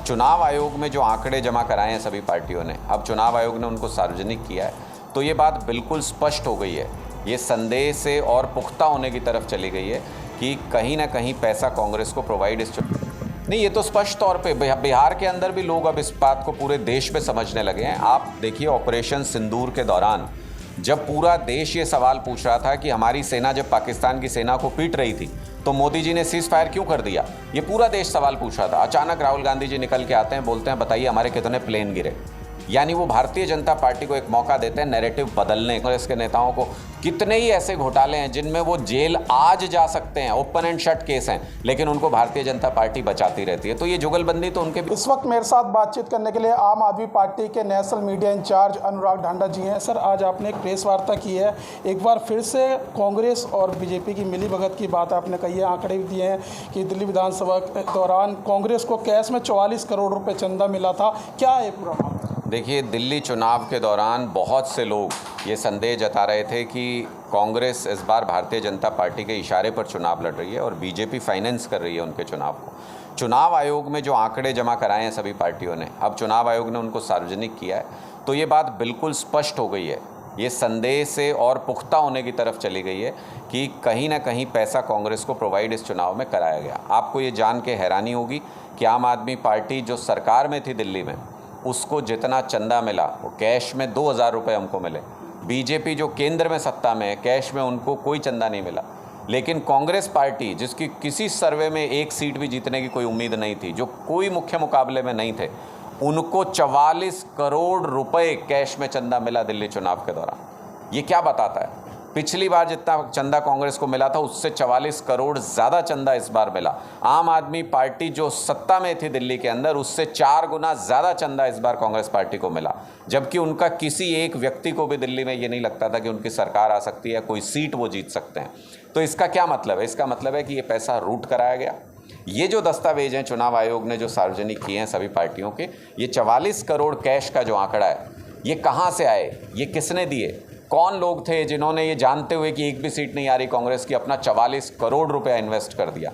चुनाव आयोग में जो आंकड़े जमा कराए हैं सभी पार्टियों ने, अब चुनाव आयोग ने उनको सार्वजनिक किया है, तो ये बात बिल्कुल स्पष्ट हो गई है, ये संदेह से और पुख्ता होने की तरफ चली गई है कि कहीं ना कहीं पैसा कांग्रेस को प्रोवाइड नहीं, ये तो स्पष्ट तौर पे बिहार के अंदर भी लोग अब इस बात को पूरे देश में समझने लगे हैं। आप देखिए, ऑपरेशन सिंदूर के दौरान जब पूरा देश ये सवाल पूछ रहा था कि हमारी सेना जब पाकिस्तान की सेना को पीट रही थी तो मोदी जी ने सीज फायर क्यों कर दिया, ये पूरा देश सवाल पूछ रहा था। अचानक राहुल गांधी जी निकल के आते हैं, बोलते हैं बताइए हमारे कितने प्लेन गिरे। यानी वो भारतीय जनता पार्टी को एक मौका देते हैं नैरेटिव बदलने। कांग्रेस के नेताओं को कितने ही ऐसे घोटाले हैं जिनमें वो जेल आज जा सकते हैं, ओपन एंड शट केस हैं, लेकिन उनको भारतीय जनता पार्टी बचाती रहती है। तो ये जुगलबंदी तो उनके। इस वक्त मेरे साथ बातचीत करने के लिए आम आदमी पार्टी के नेशनल मीडिया इंचार्ज अनुराग ढांडा जी हैं। सर, आज आपने एक प्रेस वार्ता की है, एक बार फिर से कांग्रेस और बीजेपी की मिलीभगत की बात आपने कही है, आंकड़े भी दिए हैं कि दिल्ली विधानसभा के दौरान कांग्रेस को कैश में 44 करोड़ रुपये चंदा मिला था। क्या है पूरा मामला? देखिए, दिल्ली चुनाव के दौरान बहुत से लोग ये संदेह जता रहे थे कि कांग्रेस इस बार भारतीय जनता पार्टी के इशारे पर चुनाव लड़ रही है और बीजेपी फाइनेंस कर रही है उनके चुनाव को। चुनाव आयोग में जो आंकड़े जमा कराए हैं सभी पार्टियों ने, अब चुनाव आयोग ने उनको सार्वजनिक किया है, तो ये बात बिल्कुल स्पष्ट हो गई है, ये संदेह से और पुख्ता होने की तरफ चली गई है कि कहीं ना कहीं पैसा कांग्रेस को प्रोवाइड इस चुनाव में कराया गया। आपको ये जान के हैरानी होगी कि आम आदमी पार्टी जो सरकार में थी दिल्ली में, उसको जितना चंदा मिला वो कैश में 2000 रुपये हमको मिले। बीजेपी जो केंद्र में सत्ता में है, कैश में उनको कोई चंदा नहीं मिला। लेकिन कांग्रेस पार्टी जिसकी किसी सर्वे में एक सीट भी जीतने की कोई उम्मीद नहीं थी, जो कोई मुख्य मुकाबले में नहीं थे, उनको 44 करोड़ रुपए कैश में चंदा मिला दिल्ली चुनाव के दौरान। ये क्या बताता है? पिछली बार जितना चंदा कांग्रेस को मिला था उससे 44 करोड़ ज़्यादा चंदा इस बार मिला। आम आदमी पार्टी जो सत्ता में थी दिल्ली के अंदर, उससे 4 गुना ज़्यादा चंदा इस बार कांग्रेस पार्टी को मिला, जबकि उनका किसी एक व्यक्ति को भी दिल्ली में ये नहीं लगता था कि उनकी सरकार आ सकती है, कोई सीट वो जीत सकते हैं। तो इसका क्या मतलब है? इसका मतलब है कि ये पैसा रूट कराया गया। ये जो दस्तावेज हैं चुनाव आयोग ने जो सार्वजनिक किए हैं सभी पार्टियों के, ये 44 करोड़ कैश का जो आंकड़ा है, ये कहाँ से आए, ये किसने दिए, कौन लोग थे जिन्होंने ये जानते हुए कि एक भी सीट नहीं आ रही कांग्रेस की, अपना 44 करोड़ रुपया इन्वेस्ट कर दिया।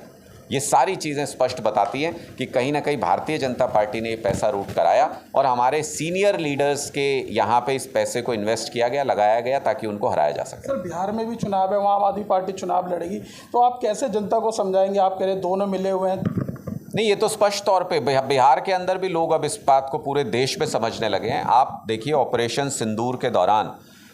ये सारी चीज़ें स्पष्ट बताती हैं कि कहीं ना कहीं भारतीय जनता पार्टी ने ये पैसा रूट कराया और हमारे सीनियर लीडर्स के यहाँ पे इस पैसे को इन्वेस्ट किया गया, लगाया गया ताकि उनको हराया जा सके। सर, बिहार में भी चुनाव है, वहाँ आम आदमी पार्टी चुनाव लड़ेगी, तो आप कैसे जनता को समझाएंगे? आप कह रहे दोनों मिले हुए हैं। नहीं, ये तो स्पष्ट तौर पे बिहार के अंदर भी लोग अब इस बात को पूरे देश में समझने लगे हैं। आप देखिए, ऑपरेशन सिंदूर के दौरान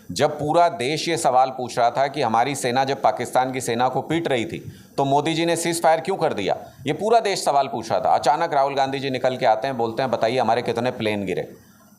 जब पूरा देश ये सवाल पूछ रहा था कि हमारी सेना जब पाकिस्तान की सेना को पीट रही थी तो मोदी जी ने सीज फायर क्यों कर दिया, ये पूरा देश सवाल पूछ रहा था। अचानक राहुल गांधी जी निकल के आते हैं, बोलते हैं बताइए हमारे कितने प्लेन गिरे।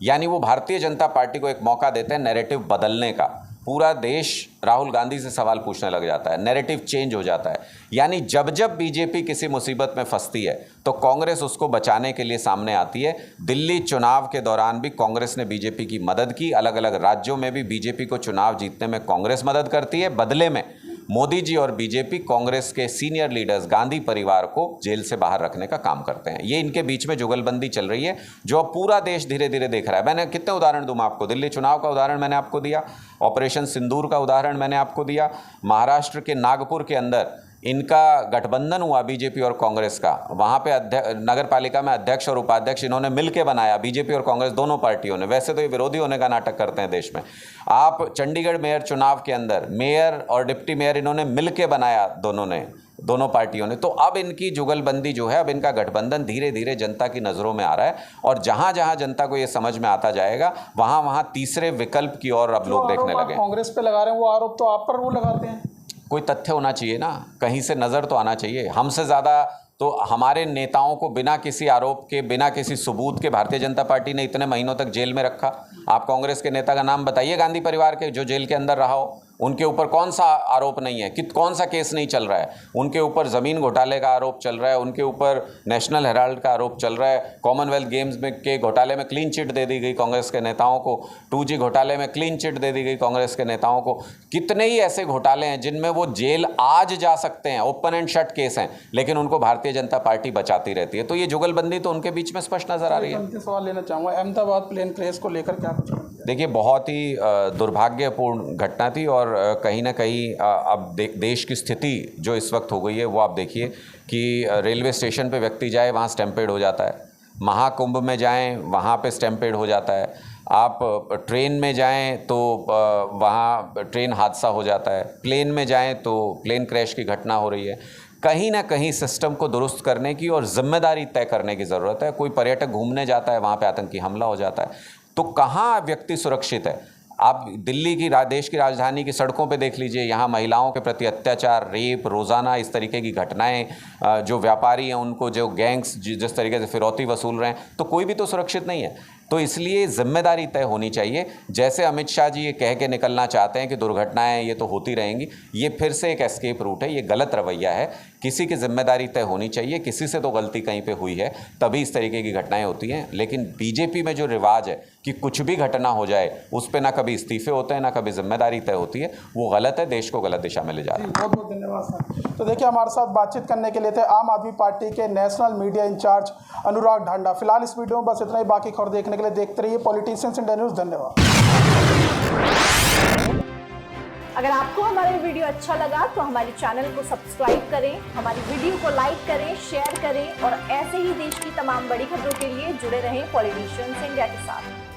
यानी वो भारतीय जनता पार्टी को एक मौका देते हैं नैरेटिव बदलने का। पूरा देश राहुल गांधी से सवाल पूछने लग जाता है, नैरेटिव चेंज हो जाता है। यानी जब जब बीजेपी किसी मुसीबत में फंसती है तो कांग्रेस उसको बचाने के लिए सामने आती है। दिल्ली चुनाव के दौरान भी कांग्रेस ने बीजेपी की मदद की, अलग अलग राज्यों में भी बीजेपी को चुनाव जीतने में कांग्रेस मदद करती है। बदले में मोदी जी और बीजेपी कांग्रेस के सीनियर लीडर्स गांधी परिवार को जेल से बाहर रखने का काम करते हैं। ये इनके बीच में जुगलबंदी चल रही है जो अब पूरा देश धीरे धीरे देख रहा है। मैंने कितने उदाहरण दूं आपको? दिल्ली चुनाव का उदाहरण मैंने आपको दिया, ऑपरेशन सिंदूर का उदाहरण मैंने आपको दिया, महाराष्ट्र के नागपुर के अंदर इनका गठबंधन हुआ बीजेपी और कांग्रेस का, वहाँ पे नगर पालिका में अध्यक्ष और उपाध्यक्ष इन्होंने मिलकर बनाया, बीजेपी और कांग्रेस दोनों पार्टियों ने। वैसे तो ये विरोधी होने का नाटक करते हैं देश में। आप चंडीगढ़ मेयर चुनाव के अंदर मेयर और डिप्टी मेयर इन्होंने मिलकर बनाया, दोनों पार्टियों ने। तो अब इनकी जुगलबंदी जो है, अब इनका गठबंधन धीरे धीरे जनता की नज़रों में आ रहा है और जहाँ जहाँ जनता को ये समझ में आता जाएगा वहाँ वहाँ तीसरे विकल्प की ओर अब लोग देखने लगे। कांग्रेस पे लगा रहे हैं वो आरोप, तो आप पर वो लगाते हैं? कोई तथ्य होना चाहिए ना, कहीं से नज़र तो आना चाहिए। हमसे ज़्यादा तो हमारे नेताओं को बिना किसी आरोप के, बिना किसी सबूत के भारतीय जनता पार्टी ने इतने महीनों तक जेल में रखा। आप कांग्रेस के नेता का नाम बताइए गांधी परिवार के जो जेल के अंदर रहा हो, उनके ऊपर कौन सा आरोप नहीं है, कौन सा केस नहीं चल रहा है? उनके ऊपर ज़मीन घोटाले का आरोप चल रहा है, उनके ऊपर नेशनल हेराल्ड का आरोप चल रहा है, कॉमनवेल्थ गेम्स में के घोटाले में क्लीन चिट दे दी गई कांग्रेस के नेताओं को, 2G घोटाले में क्लीन चिट दे दी गई कांग्रेस के नेताओं को। कितने ही ऐसे घोटाले हैं जिनमें वो जेल आज जा सकते हैं, ओपन एंड शट केस हैं, लेकिन उनको भारतीय जनता पार्टी बचाती रहती है। तो ये जुगलबंदी तो उनके बीच में स्पष्ट नजर आ रही है। सवाल लेना चाहूँगा, अहमदाबाद प्लेन क्रैश को लेकर क्या कुछ? देखिए, बहुत ही दुर्भाग्यपूर्ण घटना थी और कहीं ना कहीं अब देश की स्थिति जो इस वक्त हो गई है वो आप देखिए कि रेलवे स्टेशन पे व्यक्ति जाए वहाँ स्टैम्पेड हो जाता है, महाकुंभ में जाएं, वहाँ पे स्टैम्पेड हो जाता है। आप ट्रेन में जाएं तो वहाँ ट्रेन हादसा हो जाता है। प्लेन में जाएं तो प्लेन क्रैश की घटना हो रही है। कहीं ना कहीं सिस्टम को दुरुस्त करने की और जिम्मेदारी तय करने की ज़रूरत है। कोई पर्यटक घूमने जाता है, वहाँ पे आतंकी हमला हो जाता है, तो कहाँ व्यक्ति सुरक्षित है? आप दिल्ली की देश की राजधानी की सड़कों पे देख लीजिए, यहाँ महिलाओं के प्रति अत्याचार, रेप, रोज़ाना इस तरीके की घटनाएं, जो व्यापारी हैं उनको, जो गैंग्स जिस तरीके से फिरौती वसूल रहे हैं, तो कोई भी तो सुरक्षित नहीं है। तो इसलिए जिम्मेदारी तय होनी चाहिए। जैसे अमित शाह जी ये कह के निकलना चाहते हैं कि दुर्घटनाएं ये तो होती रहेंगी, ये फिर से एक एस्केप रूट है, ये गलत रवैया है। किसी की जिम्मेदारी तय होनी चाहिए, किसी से तो गलती कहीं पे हुई है, तभी इस तरीके की घटनाएं होती हैं। लेकिन बीजेपी में जो रिवाज है कि कुछ भी घटना हो जाए उस पर ना कभी इस्तीफे होते हैं, ना कभी जिम्मेदारी तय होती है, वो गलत है, देश को गलत दिशा में ले जा रहा है। बहुत बहुत धन्यवाद सर। तो देखिए, हमारे साथ बातचीत करने के लिए थे आम आदमी पार्टी के नेशनल मीडिया इंचार्ज अनुराग ढांडा। फिलहाल इस वीडियो में बस इतना ही। बाकी खबर देखने के लिए देखते रहिए पॉलिटिशियंस इंडिया न्यूज़। धन्यवाद। अगर आपको हमारा वीडियो अच्छा लगा तो हमारे चैनल को सब्सक्राइब करें, हमारी वीडियो को लाइक करें, शेयर करें और ऐसे ही देश की तमाम बड़ी खबरों के लिए जुड़े रहें पॉलिटिशियंस इंडिया के साथ।